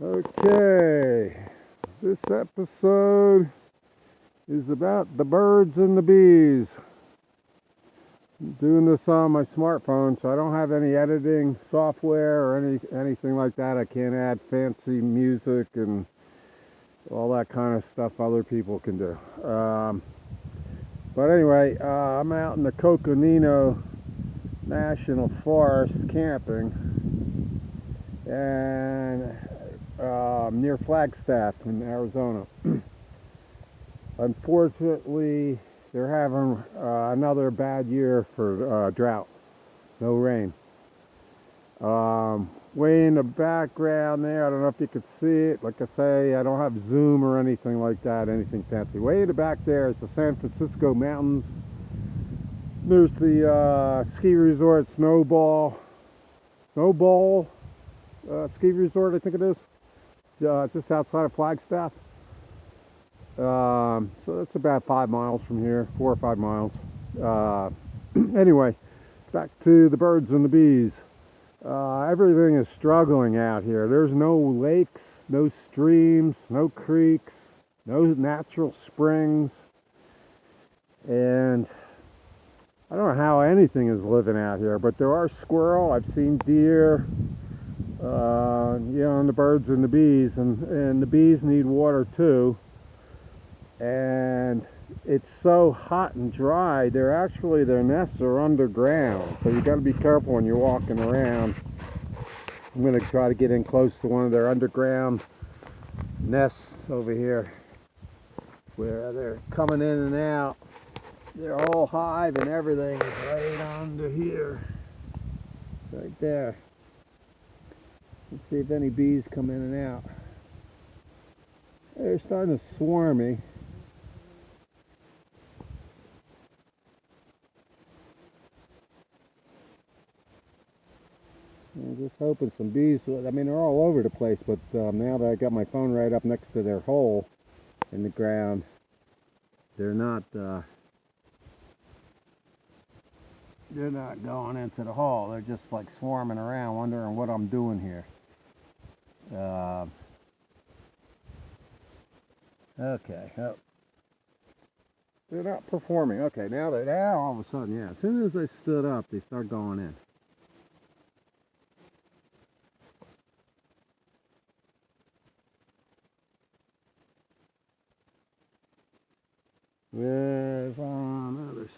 Okay, this episode is about the birds and the bees. I'm doing this on my smartphone, so I don't have any editing software or anything like that. I can't add fancy music and all that kind of stuff other people can do. But anyway, I'm out in the Coconino National Forest camping, and near Flagstaff in Arizona. Unfortunately, they're having another bad year for drought. No rain. Way in the background there, I don't know if you could see it. Like I say, I don't have zoom or anything like that, anything fancy. Way in the back there is the San Francisco mountains. There's the ski resort Snowball ski resort, I think it is. Just outside of Flagstaff. So that's about 5 miles from here, 4 or 5 miles. Anyway, back to the birds and the bees. Everything is struggling out here. There's no lakes, no streams, no creeks, no natural springs. And I don't know how anything is living out here, but there are squirrel. I've seen deer, and the birds and the bees. And the bees need water too. And it's so hot and dry, their nests are underground, so you got to be careful when you're walking around. I'm going to try to get in close to one of their underground nests over here where they're coming in and out. Their whole hive and everything is right under here, right there. Let's see if any bees come in and out. They're starting to swarm me. I'm just hoping some bees, I mean, they're all over the place, but now that I got my phone right up next to their hole in the ground, they're not going into the hole. They're just like swarming around, wondering what I'm doing here. Okay, oh. They're not performing. Okay, now all of a sudden, yeah, as soon as I stood up, they start going in. They're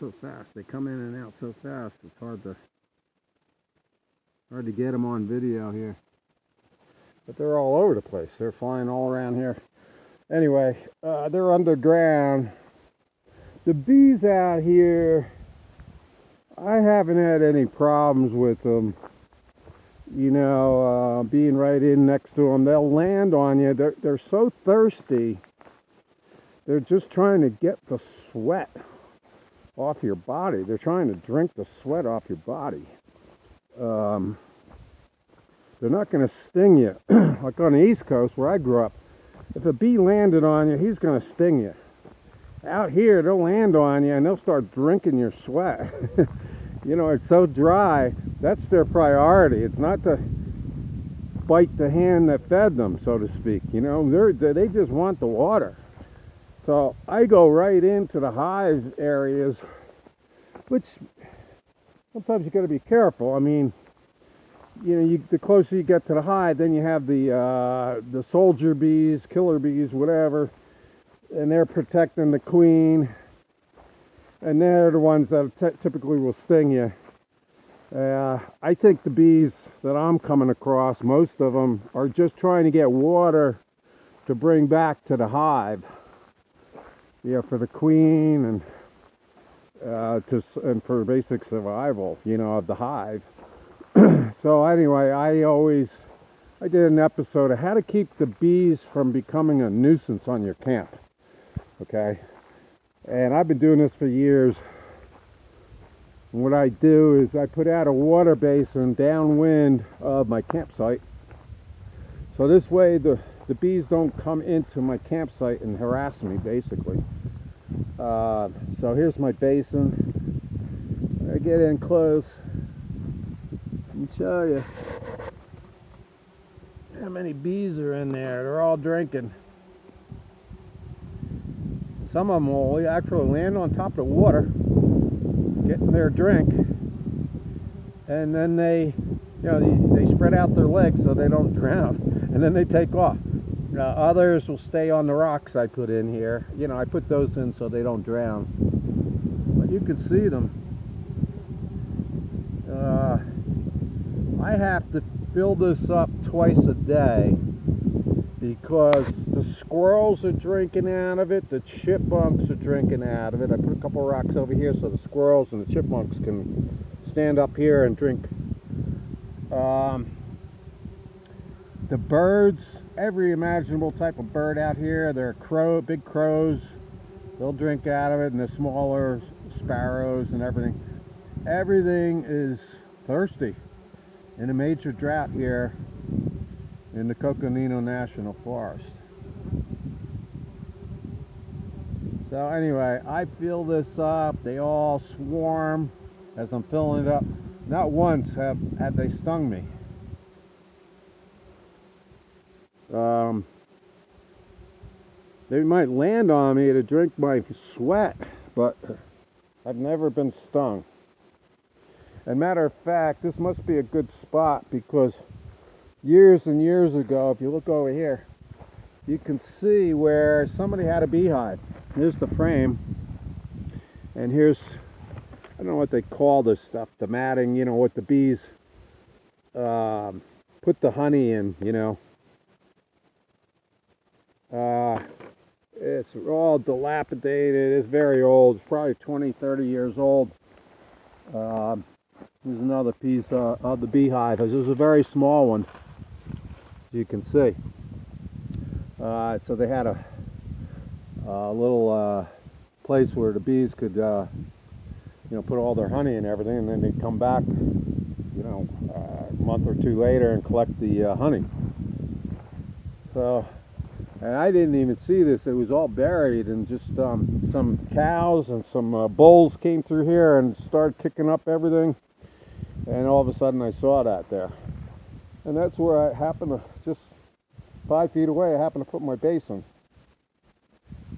so fast. They come in and out so fast. It's hard to get them on video here. But they're all over the place. They're flying all around here. Anyway, they're underground. The bees out here, I haven't had any problems with them. Being right in next to them, they'll land on you. They're so thirsty. They're just trying to get the sweat off your body. They're trying to drink the sweat off your body. They're not going to sting you. Like on the East Coast where I grew up, if a bee landed on you, he's going to sting you. Out here, they'll land on you and they'll start drinking your sweat. It's so dry. That's their priority. It's not to bite the hand that fed them, so to speak. They just want the water. So I go right into the hive areas, which sometimes you got to be careful. I mean, the closer you get to the hive, then you have the soldier bees, killer bees, whatever, and they're protecting the queen, and they're the ones that typically will sting you. I think the bees that I'm coming across, most of them are just trying to get water to bring back to the hive. For the queen and for basic survival, of the hive. So anyway, I did an episode of how to keep the bees from becoming a nuisance on your camp. Okay, and I've been doing this for years. And what I do is I put out a water basin downwind of my campsite, so this way the bees don't come into my campsite and harass me, basically. So here's my basin. I get in close and show you. how many bees are in there. They're all drinking. Some of them will actually land on top of the water, getting their drink, and then they spread out their legs so they don't drown, and then they take off. Others will stay on the rocks I put in here. I put those in so they don't drown. But you can see them. I have to fill this up twice a day because the squirrels are drinking out of it, the chipmunks are drinking out of it. I put a couple rocks over here so the squirrels and the chipmunks can stand up here and drink. The birds, every imaginable type of bird out here, they're big crows, they'll drink out of it, and the smaller sparrows and everything. Everything is thirsty in a major drought here in the Coconino National Forest. So anyway, I fill this up. They all swarm as I'm filling it up. Not once have they stung me. They might land on me to drink my sweat, but I've never been stung. And matter of fact, this must be a good spot because years and years ago, if you look over here, you can see where somebody had a beehive. Here's the frame, and here's, I don't know what they call this stuff, the matting, what the bees put the honey in, It's all dilapidated. It's very old. It's probably 20, 30 years old. Here's another piece of the beehive. This is a very small one, as you can see. So they had a little place where the bees could, put all their honey and everything, and then they'd come back, a month or two later and collect the honey. So, and I didn't even see this. It was all buried, and just some cows and some bulls came through here and started kicking up everything. And all of a sudden I saw that there. And that's where I happened to, just 5 feet away, I happened to put my basin.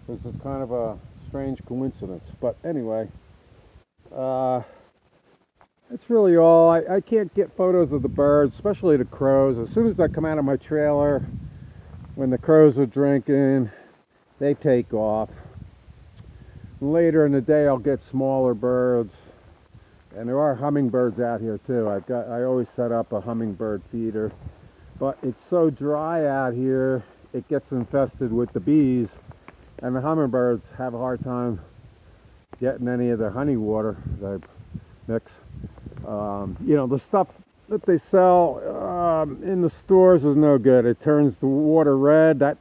This is kind of a strange coincidence. But anyway, that's really all. I can't get photos of the birds, especially the crows. As soon as I come out of my trailer, when the crows are drinking, they take off. Later in the day, I'll get smaller birds. And there are hummingbirds out here too. I always set up a hummingbird feeder, but it's so dry out here, it gets infested with the bees, and the hummingbirds have a hard time getting any of their honey water that I mix. The stuff that they sell in the stores is no good. It turns the water red. That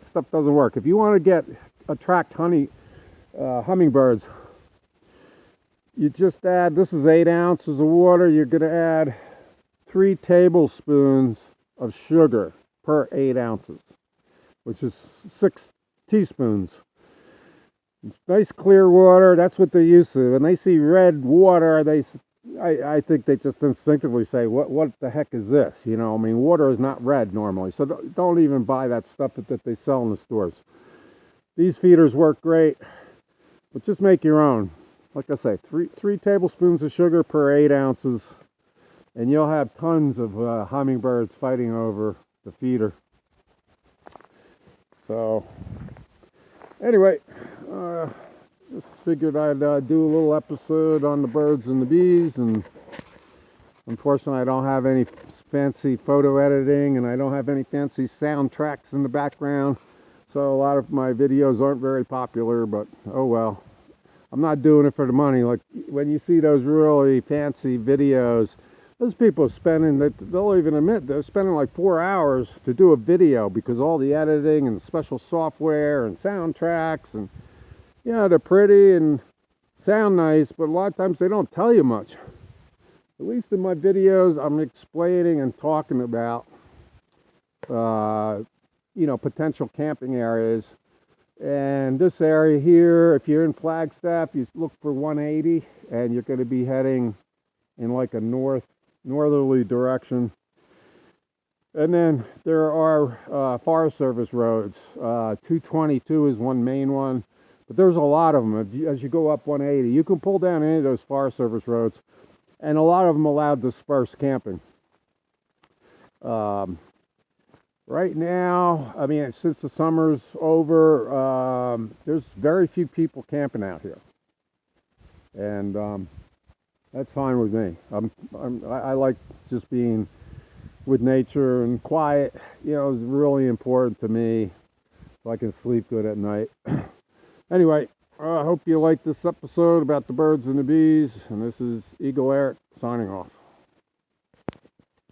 stuff doesn't work. If you want to attract hummingbirds, you just add, this is 8 ounces of water, you're going to add 3 tablespoons of sugar per 8 ounces, which is 6 teaspoons. It's nice clear water, that's what they're used to. When they see red water, I think they just instinctively say, what the heck is this? Water is not red normally, so don't even buy that stuff that they sell in the stores. These feeders work great, but just make your own. Like I say, 3 tablespoons of sugar per 8 ounces, and you'll have tons of hummingbirds fighting over the feeder. So, anyway, just figured I'd do a little episode on the birds and the bees, and unfortunately I don't have any fancy photo editing, and I don't have any fancy soundtracks in the background, so a lot of my videos aren't very popular, but oh well. I'm not doing it for the money. Like when you see those really fancy videos, those people are spending, they'll even admit, they're spending like 4 hours to do a video because all the editing and special software and soundtracks, and they're pretty and sound nice, but a lot of times they don't tell you much. At least in my videos, I'm explaining and talking about, potential camping areas. And this area here, if you're in Flagstaff, you look for 180, and you're going to be heading in like a northerly direction. And then there are Forest Service roads. 222 is one main one, but there's a lot of them. As you go up 180, you can pull down any of those Forest Service roads, and a lot of them allow dispersed camping. Right now, I mean, since the summer's over, there's very few people camping out here, and that's fine with me. I like just being with nature and quiet. You know, is really important to me, so I can sleep good at night. Anyway, I hope you liked this episode about the birds and the bees, and this is Eagle Eric signing off.